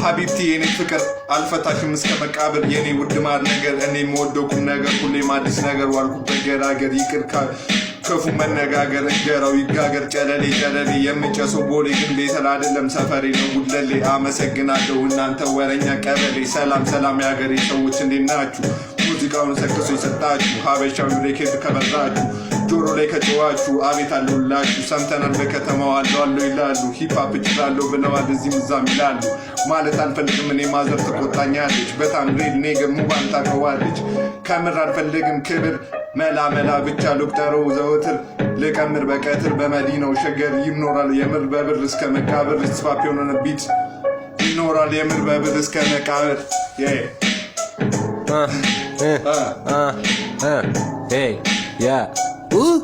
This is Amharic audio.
ሀቢብቲ የኔ ፍቅር አልፈታሽም እስከ መቃብር የኔ ውድ ማር ነገር እኔ የምወደው ቁም ነገር ሁሌም አዲስ ነገር ዋልኩበት ገራገር ይቅር ክፉ መነጋገር እንጀራው ይጋገር ጨለሌ ጨለሌ የምጨሰው ቦሌ ግን ቤተል አይደለም ሰፈሬ ነው ጉለሌ። አመሰግናለሁ እናንተ ወረኛ ቀበሌ። ሰላም ሰላም የሀገሬ ሰዎች እንዴት ናችሁ? ሙዚቃውን ሰክሶ የሰጣችሁ ሀበሻዊ ሬኬት ከበራችሁ ጆሮ ላይ ከጨዋችሁ አቤት አለሁላችሁ። ሰምተናል በከተማው አለው ይላሉ ሂፓፕ እችላለሁ ብለዋል እዚህም እዛም ይላሉ። ማለት አልፈልግም እኔ ማዘር ትቆጣኛለች በጣም ሬድ ኔገር ሙባን ታቀዋለች። ከምር አልፈልግም ክብር መላ መላ ብቻ ልቁጠረው ዘወትር ልቀምር በቀትር በመዲናው ሸገር ይኖራል የምር በብር እስከ መቃብር ስፋፕ የሆነ ቢት ይኖራል የምር በብር እስከ መቃብር Hey, yeah. Ooh.